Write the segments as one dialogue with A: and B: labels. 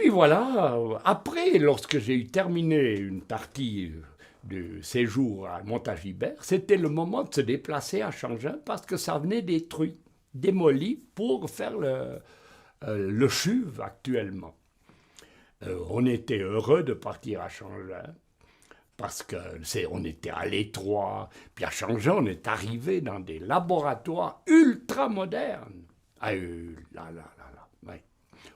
A: puis voilà, après, lorsque j'ai eu terminé une partie du séjour à Montagibert, c'était le moment de se déplacer à Changin parce que ça venait détruit, démoli pour faire le CHUV actuellement. On était heureux de partir à Changin parce que on était à l'étroit. Puis à Changin, on est arrivé dans des laboratoires ultra modernes. Ah, là, là, là, là, ouais.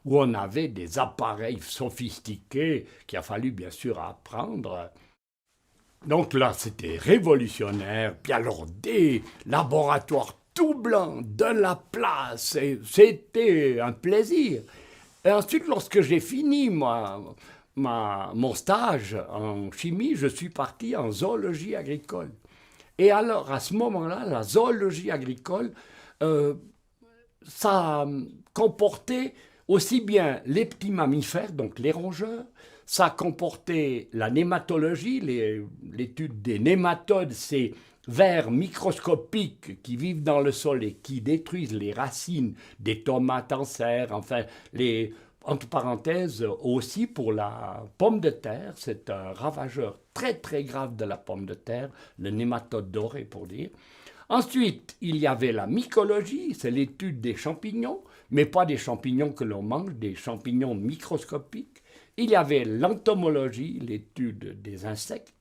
A: Où on avait des appareils sophistiqués qu'il a fallu bien sûr apprendre. Donc là, c'était révolutionnaire. Puis alors, des laboratoires tout blancs, de la place, et c'était un plaisir. Et ensuite, lorsque j'ai fini mon stage en chimie, je suis parti en zoologie agricole. Et alors, à ce moment-là, la zoologie agricole, euh, ça comportait aussi bien les petits mammifères, donc les rongeurs, ça comportait la nématologie, l'étude des nématodes, ces vers microscopiques qui vivent dans le sol et qui détruisent les racines des tomates en serre, enfin, entre parenthèses, aussi pour la pomme de terre, c'est un ravageur très très grave de la pomme de terre, le nématode doré pour dire. Ensuite, il y avait la mycologie, c'est l'étude des champignons, mais pas des champignons que l'on mange, des champignons microscopiques. Il y avait l'entomologie, l'étude des insectes.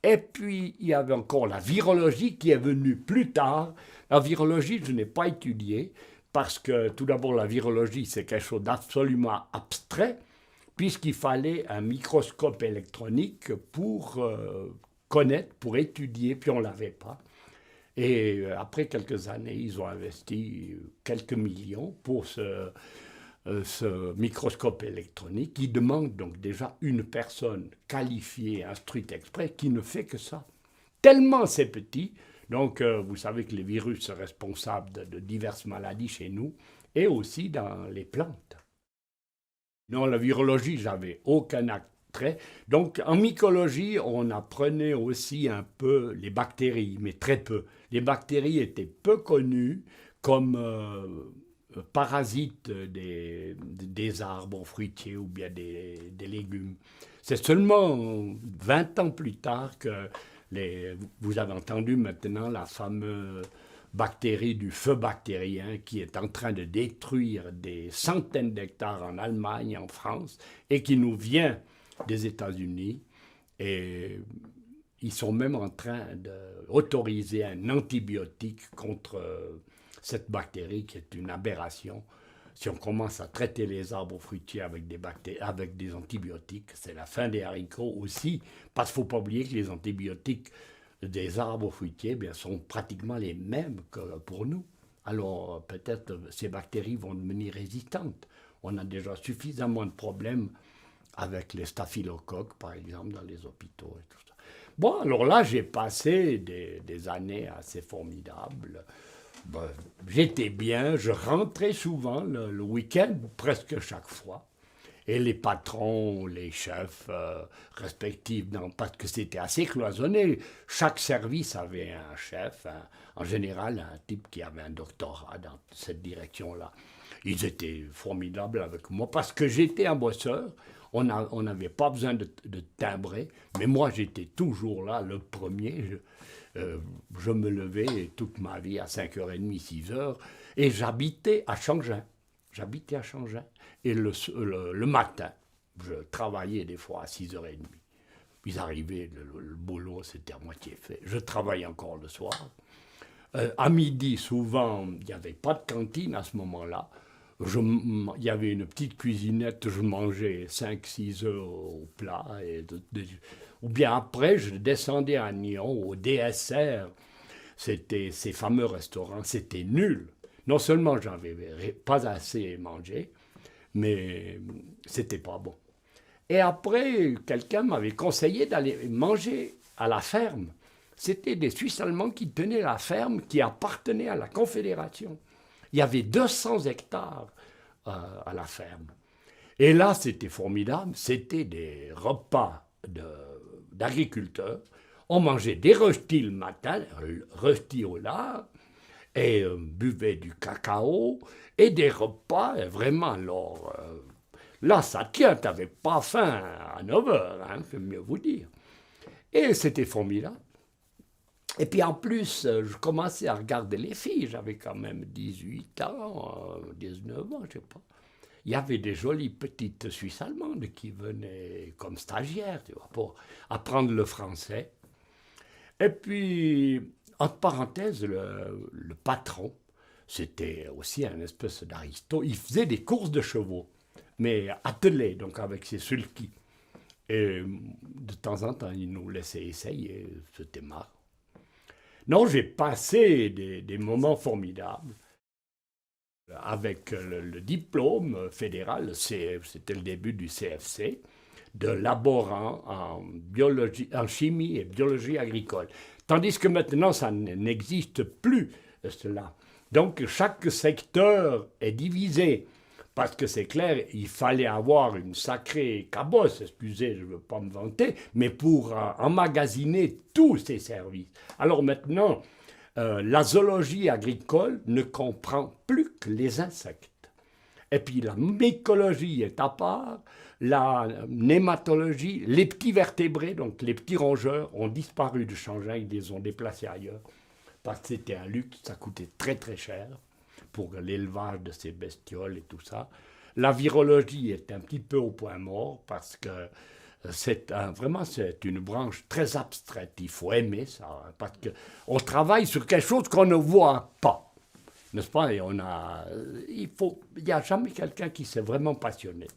A: Et puis, il y avait encore la virologie qui est venue plus tard. La virologie, je n'ai pas étudié, parce que tout d'abord, la virologie, c'est quelque chose d'absolument abstrait, puisqu'il fallait un microscope électronique pour connaître, pour étudier, puis on ne l'avait pas. Et après quelques années, ils ont investi quelques millions pour ce microscope électronique qui demande donc déjà une personne qualifiée, instruite exprès, qui ne fait que ça. Tellement c'est petit, donc vous savez que les virus sont responsables de diverses maladies chez nous et aussi dans les plantes. Dans la virologie, j'avais aucun attrait. Donc en mycologie, on apprenait aussi un peu les bactéries, mais très peu. Les bactéries étaient peu connues comme parasites des arbres fruitiers ou bien des légumes. C'est seulement 20 ans plus tard que vous avez entendu maintenant la fameuse bactérie du feu bactérien qui est en train de détruire des centaines d'hectares en Allemagne, en France, et qui nous vient des États-Unis. Et ils sont même en train d'autoriser un antibiotique contre cette bactérie qui est une aberration. Si on commence à traiter les arbres fruitiers avec des antibiotiques, c'est la fin des haricots aussi, parce qu'il ne faut pas oublier que les antibiotiques des arbres fruitiers sont pratiquement les mêmes que pour nous. Alors peut-être ces bactéries vont devenir résistantes. On a déjà suffisamment de problèmes avec les staphylocoques, par exemple, dans les hôpitaux et tout ça. Bon, alors là, j'ai passé des années assez formidables. Ben, j'étais bien, je rentrais souvent le week-end, presque chaque fois. Et les patrons, les chefs respectifs, parce que c'était assez cloisonné. Chaque service avait un chef, en général un type qui avait un doctorat dans cette direction-là. Ils étaient formidables avec moi parce que j'étais un bosseur. On n'avait pas besoin de timbrer, mais moi j'étais toujours là, le premier. Je me levais toute ma vie à 5h30, 6h, et j'habitais à Changin. J'habitais à Changin. Et le matin, je travaillais des fois à 6h30. Ils arrivaient, le boulot c'était à moitié fait. Je travaillais encore le soir. À midi, souvent, il n'y avait pas de cantine à ce moment-là. Il y avait une petite cuisinette, je mangeais 5-6 heures au plat. Ou bien après, je descendais à Nyon, au DSR. C'était ces fameux restaurants, c'était nul. Non seulement j'avais pas assez mangé, mais c'était pas bon. Et après, quelqu'un m'avait conseillé d'aller manger à la ferme. C'était des Suisses allemands qui tenaient la ferme qui appartenait à la Confédération. Il y avait 200 hectares à la ferme. Et là, c'était formidable. C'était des repas d'agriculteurs. On mangeait des röstis le matin, röstis au lard, et buvait du cacao, et des repas, vraiment, alors, Là, ça tient, t'avais pas faim à 9 heures, hein, je peux mieux vous dire. Et c'était formidable. Et puis en plus, je commençais à regarder les filles, j'avais quand même 18 ans, 19 ans, je sais pas. Il y avait des jolies petites Suisses allemandes qui venaient comme stagiaires, tu vois, pour apprendre le français. Et puis, entre parenthèses, le patron, c'était aussi un espèce d'aristo. Il faisait des courses de chevaux, mais attelés, donc avec ses sulky. Et de temps en temps, il nous laissait essayer, c'était marrant. Non, j'ai passé des moments formidables avec le diplôme fédéral, c'était le début du CFC, de laborant en biologie, en chimie et biologie agricole. Tandis que maintenant, ça n'existe plus, cela. Donc, chaque secteur est divisé. Parce que c'est clair, il fallait avoir une sacrée cabosse, excusez, je ne veux pas me vanter, mais pour emmagasiner tous ces services. Alors maintenant, la zoologie agricole ne comprend plus que les insectes. Et puis la mycologie est à part, la nématologie, les petits vertébrés, donc les petits rongeurs, ont disparu de Changin, ils les ont déplacés ailleurs, parce que c'était un luxe, ça coûtait très très cher pour l'élevage de ces bestioles et tout ça. La virologie est un petit peu au point mort, parce que vraiment c'est une branche très abstraite, il faut aimer ça, hein, parce qu'on travaille sur quelque chose qu'on ne voit pas. N'est-ce pas? Et il n'y a jamais quelqu'un qui s'est vraiment passionné.